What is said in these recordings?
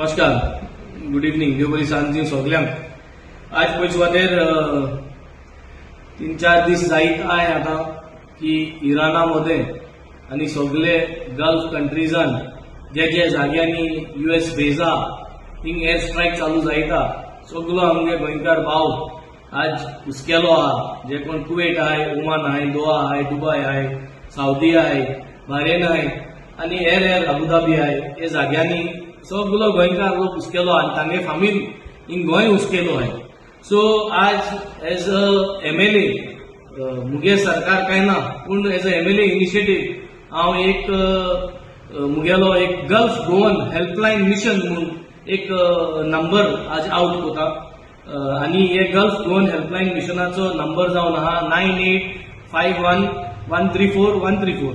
नमस्कार, good evening. देव बरी Sanji सगळ्यांक. आज पळय सुवातेर 3-4 दीस जायत आहे आता की इराणामध्ये आणि सगळे गल्फ कंट्रीजान जे जाग्यांनी US बेजा थिंग एअर स्ट्राईक चालू जायता सगळो आमगे गोंयकार भाव आज हुसकेलो आहा. जे कोण कुवेट आहे, ओमान आहे, दोहा आहे, दुबय आहे, साऊदी आहे, बहरेन आहे आणि हेर अबुधाबी आहे. हे जाग्यांनी सगळो गोंयकार लोक हुसकेलो आणि तांगे फामील इन गोंय हुसकेलो आहे. सो आज एज अ MLA मुगे सरकार काय ना पूण एज अ MLA इनिशिएटिव्ह हांव एक मुगेलो एक गल्फ गोवन हेल्पलायन मिशन म्हणून एक नंबर आज आउट कोता आणि हे गल्फ गोवन हेल्पलायन मिशनाचो नंबर जावन आहा 9851134134.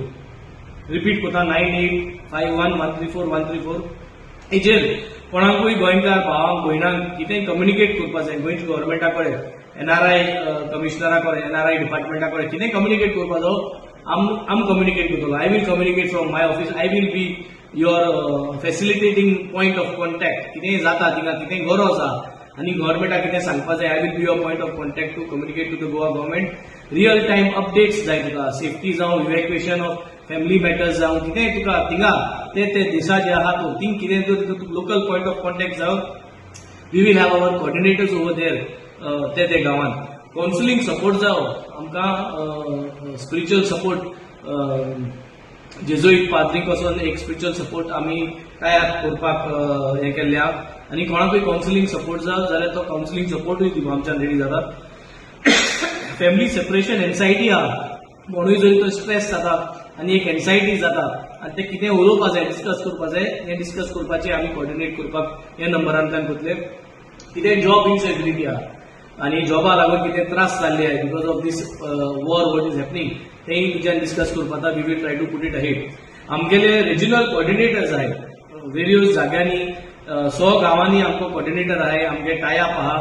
रिपीट कोता 9851134134. हेजेर कोणाकूय गोंयकार भावांक भयणांक कितेंय कम्युनिकेट करपा जाय गोंयच्या गव्हर्मेंटा कडेन, NRI कमिशनरा कडेन, NRI डिपार्टमेंटा कडेन कितेंय कम्युनिकेट करपा जाय आम कम्युनिकेट करतलो. I will communicate from my office. I will be your facilitating point of contact. कितेंय जाता थिंगा कितेंय गरज आहा आणि गव्हर्मेंटाक कितें सांगपा जाय, I will be your point of contact to communicate to the Goa government. Real time updates जाय तुका, सेफ्टी जावं, इव्हॅक्युएशन ऑफ फॅमिली मॅटर्स जावं, कितेंय तुका थिंगा ते देशा जे आहा तो थिंग कितें जर लोकल पॉयंट ऑफ कॉन्टॅक्ट जावं, we will have our coordinators over there ते गांवांत. कावन्सिलींग सपोर्ट जावं आमकां, स्पिरिच्युअल सपोर्ट जेजुईट पाद्री पासून एक स्पिरिच्युअल सपोर्ट आमी तयार करपाक हे केल्ले आहा आणि कोणाकूय कावन्सिलींग सपोर्ट जाय जाल्यार तो कावन्सिलींग सपोर्टूय दिवंक आमच्यान रेडी जाता. फॅमिली सेपरेशन एन्झायटी आहा म्हणून जरी तो स्ट्रेस जाता आणि एक एन्झायटी जाता आणि ते कितें उलोवपा जाय, डिस्कस करपा जाय, हे डिस्कस करपाचे आमी कोऑर्डिनेट करपाक हे नंबरांतल्यान करतले. कितें जॉब इनसेक्युरिटी आहा आणि जॉबा लागून कितें त्रास जाल्ले आहे because of this war what is happening तेय तुज्यान डिस्कस करपाक we will try to put it ahead. आमगेले रिजनल कोऑर्डिनेटर्स आहे वेरियस जाग्यांनी, 100 गांवांनी आमचो कोऑर्डिनेटर आहे. आमगे टायअप आहा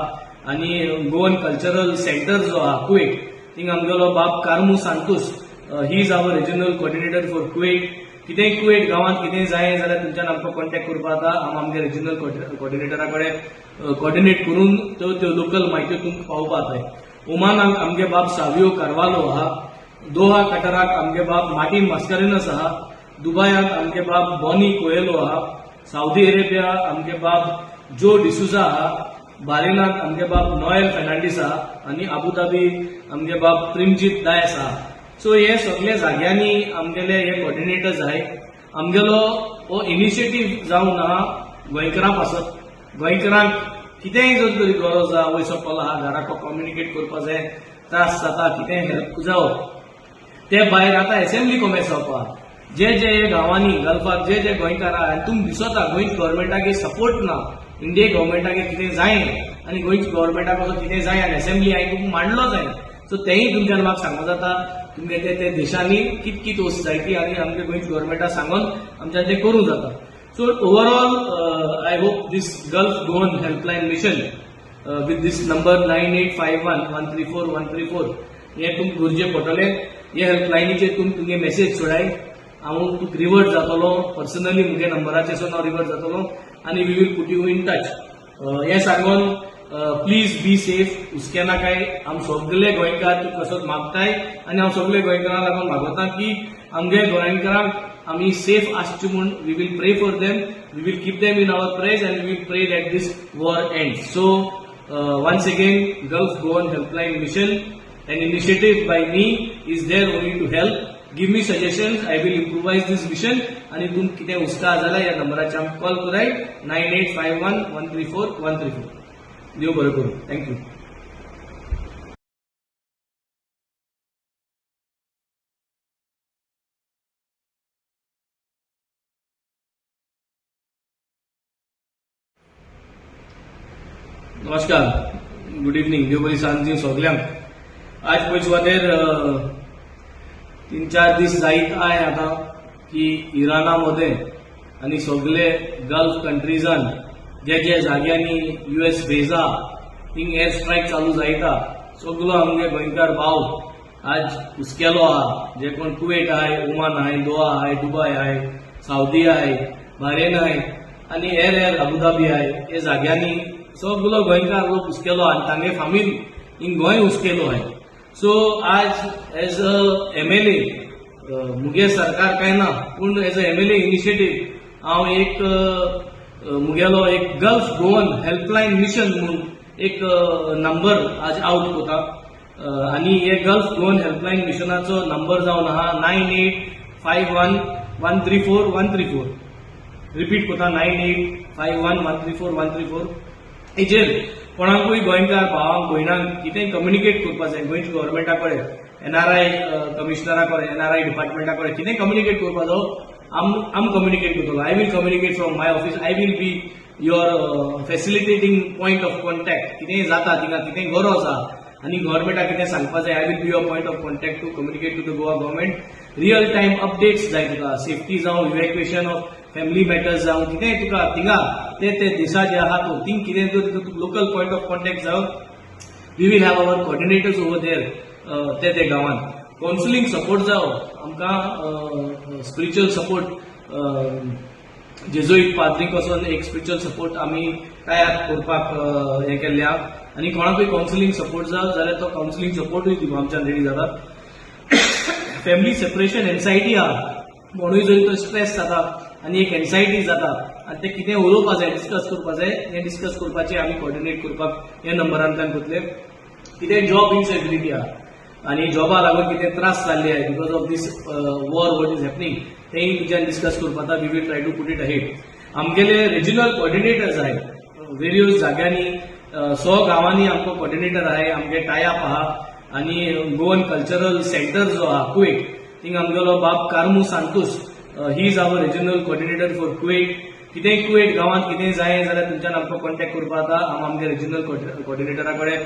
आणि गोवन कल्चरल सेंटर जो आहा कुवेट थिंग आमगेलो बाब Carmo Santos, he is our regional coordinator for Kuwait. कितेंय कुवेट गांवांत कितेंय जाय जाल्यार तुमच्यान आमकां कॉन्टॅक्ट करपा जाता. आमगे रिजनल कोऑर्डिनेटरा कडेन कोऑर्डिनेट करून त्यो लोकल म्हायत्यो तुमकां पावोवपा जाय. ओमानाक आमगे बाब सावियो कार्वालो आहा, दोहा कटाराक आमगे बाब मार्टिन मास्कारेनस आहा, दुबयात आमगे बाब बॉनी कोएलो आहा, साऊदी अरेबिया आमगे बाब जो डिसुजा आहा, बहरेनात आमगे बाब नोएल फर्नांडीस आहा आणि अबुधाबी आमगे बाब प्रिमजीत दायस आहा. सो हे सगळे जाग्यांनी आमगेले हे कोऑर्डिनेटर्स आहे. आमगेलो हो इनिशिएटिव्ह जावन आहा गोंयकारां पासत. गोंयकारांक कितेंय जर तरी गरज आहा, वयसो कॉल आहा, घराको कम्युनिकेट करपा जाय, त्रास जाता, कितेंय हेल्प जावं, ते भायर आतां असेंब्ली कॉमेस जावपा. जे गांवांनी गल्फाक जे गोंयकार आहा आनी तुमकां दिसता गोंयच्या गव्हर्मेंटाक सपोर्ट ना, इंडिया गव्हर्मेंटाक कितें जाय आनी गोंयच्या गव्हर्मेंटाक असो कितें जाय आनी असेंब्ली हांवें तुमकां मांडलो जाय. सो तेंय तुमच्यान म्हाका सांगूं जाता. तुमगे ते देशांनी कित सोसायटी आनी आमच्या गोंयच्या गव्हर्मेंटाक सांगून आमच्यान तें करूं जाता. So overall I hope this gulf Goan helpline mission with this number 9851134134 हे तुमकां गरजे पडटले. हे हेल्पलायनीचेर तुमगे मेसेज सोडाय, हांव तुका रिवर्ट जातलो पर्सनली मुगे नंबराचेर हांव रिवर्ट जातलो आणि we will put you in touch. हे सांगून प्लीज बी सेफ. हुसके नाकाय. आम सगळे गोंयकार तुका कसोच मागताय आणि हांव सगळे गोंयकारांक लागून मागता की आमगे गोंयकारांक आमी सेफ आसचे म्हूण we will pray for them. We will keep them in our prayers and we will pray that this war end. So once again Gulf Goan helpline mission, an initiative by me, is there only to help. Give me suggestions. I will improvise this mission. आणि तुम कितें हुसका जाल्यार ह्या नंबराचेर आमकां call कराय 9851134134. देव बरें करूं. थँक्यू. नमस्कार, गुड इव्हनिंग. देव बरी सांजी सगळ्यांक. आज पळय सुवातेर 3-4 दीस जायत आहे आता की इराणामध्ये आणि सगळे गल्फ कंट्रीजान जे जाग्यांनी US बेजा थिंग एअर स्ट्राईक चालू जायता सगळो आमगे गोंयकार भाव आज हुसकेलो आहा. जे कोण कुवेट आहे, ओमान आहे, दोहा आहे, दुबय आहे, साऊदी आहे, बहरेन आहे आनी हेर हेर अबुधाबी आय हे जाग्यांनी सगलो गोंयकार लोक हुस्केलो आनी तांगे फामील हिंग गोंय हुस्केलो आय. सो आज एज अ MLA मुगे सरकार काय ना पूण एज अ MLA इनिशिएटीव हांव एक मुगेलो एक गल्फ गोवन हेल्पलायन मिशन म्हणून एक नंबर आज आउट कोता आनी हे गल्फ गोवन हेल्पलायन मिशनाचो नंबर जावन आहा 9851134134. रिपीट कोता 9851134134. हेजेर कोणाकूय गोंयकार भावांक भयणांक कितेंय कम्युनिकेट करपा जाय गोंयच्या गव्हर्मेंटा कडेन NRI कमिशनरा कडेन NRI डिपार्टमेंटा कडेन कितेंय कम्युनिकेट करपा जाय आम कम्युनिकेट करतलो. I will communicate from my office. I will be your facilitating point of contact. कितेंय जाता थिंगा कितेंय गरज आहा आनी गव्हर्मेंटाक कितें सांगपा जाय I will be your point of contact to communicate to the Goa government. Real time updates जाय तुका सेफ्टी जावं इवॅक्युएशन ऑफ फॅमिली मॅटर्स जावं कितेंय तुका थिंगा ते देशा जे आहा तो थिंग कितें जर लोकल पॉयंट ऑफ कॉन्टॅक्ट जावं we will have our coordinators over there ते गांवांत. कावन्सिलींग सपोर्ट जावं आमकां स्पिरिच्युअल सपोर्ट जेजुईट पाद्री पासून एक स्पिरिच्युअल सपोर्ट आमी तयार करपाक हें केल्लें आहा आनी कोणाकूय कावन्सिलींग सपोर्ट जाय जाल्यार तो कावन्सिलींग सपोर्टूय दिवंक आमच्यान रेडी जातात. फॅमिली सेपरेशन एन्सायटी आहा म्हणूय जरी तो स्ट्रेस जाता आनी एक एन्सायटी जाता आनी ते कितें उलोवपा जाय डिस्कस करपा जाय हें डिस्कस करपाचें आमी कॉर्डिनेट करपाक हे नंबरांतल्यान करतले. कितें जॉब इनसेक्युरिटी आहा आनी जॉबा लागून कितें त्रास जाल्ले आहाय because of this war what is happening तेंय तुज्यान डिस्कस करपाक we will try to put it ahead. आमगेले रिजनल कॉर्डिनेटर्स आहाय वेरियस जाग्यांनी 100 गांवांनी आमचो कॉर्डिनेटर आहाय. आमगे टायअप आहा आनी गोवन कल्चरल सेंटर जो आहा कुवेट थिंग आमगेलो बाब Carmo Santos he is our regional coordinator for Kuwait. कितेंय कुवेट गांवांत कितेंय जाय जाल्यार तुमच्यान आमकां कॉन्टॅक्ट करपा जाता. हांव आमगे रिजनल कॉर्डिनेटरा कडेन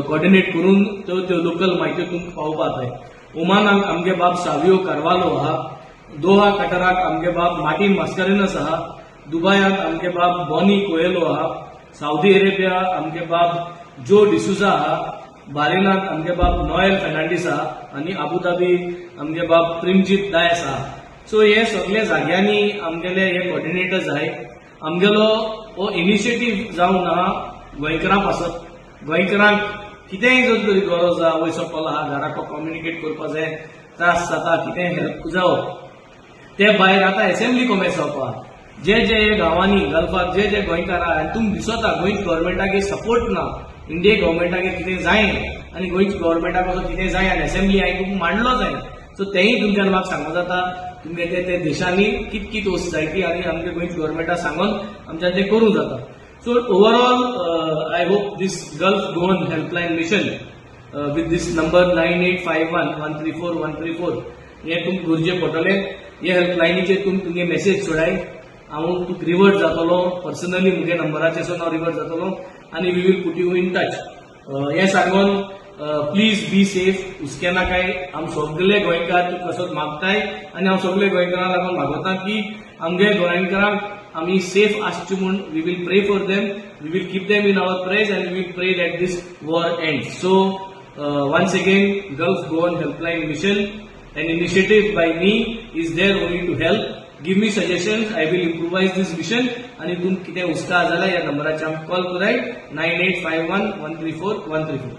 कॉर्डिनेट करून त्यो लोकल म्हायत्यो तुमकां पावोवपा जाय. ओमानाक आमगे बाब सावियो कार्वालो आहा. दोहा कटाराक आमगे बाब मार्टिन मास्कारेनस आहा. दुबयाक आमगे बाब बॉनी कोएलो आहा. साऊदी अरेबिया आमगे बाब जो डिसुजा आहा. बारेनाक आमगे बाब नोएल फर्नांडीस आहा आनी अबुधाबी आमगे बाब प्रेमजीत दायस आहा. सो हे सगळे जाग्यांनी आमगेले हे कॉर्डिनेटर्स आहाय. आमगेलो हो इनिशिएटीव जावन आहा गोंयकारां पासत. गोंयकारांक कितेंय जर तरी गरज आहा वयसो कॉल आहा घराको कम्युनिकेट करपा जाय त्रास जाता कितेंय हेल्प जावप ते भायर आतां असेंब्ली कॉमेस जावपा जे गांवांनी गल्फाक जे गोंयकार आहा आनी तुमकां दिसता गोंयच्या गव्हर्मेंटागे सपोर्ट ना इंडिया गव्हर्मेंटागे कितें जाय आनी गोंयच्या गव्हर्मेंटाक असो कितें जाय आनी असेंब्ली हांवें तुमकां मांडलो जाय सो तेंय तुमच्यान म्हाका सांगूं जाता तुमगे ते देशांनी कित सोसायटी आनी आमच्या गोंयच्या गव्हर्मेंटाक सांगून आमच्यान तें करूं जाता. So overall I hope this gulf Goan helpline mission with this number 9851134134 हे तुमकां गरजे पडटले. हे हेल्पलायनीचेर तुमगे मेसेज सोडाय हांव तुका रिवर्ट जातलो पर्सनली मुगे नंबराचेर हांव रिवर्ट जातलो आनी we will put you in touch. हे सांगून प्लीज बी सेफ हुस्के नाकाय. आम सगळे गोंयकार कसोच मागताय आनी हांव सगळे गोंयकारांक लागून मागता की आमगे गोंयकारांक आमी सेफ आसचे म्हूण we will pray for them. We will keep them in our prayers and we will pray that this war ends. So once again Gulf Goan helpline mission an initiative by me is there only to help. Give me suggestions. I will improvise this mission. आणि तुम कितें हुस्का जाल्यार ह्या नंबराचेर आमकां call कराय 9851134134.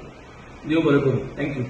देव बरें करूं. थँक्यू.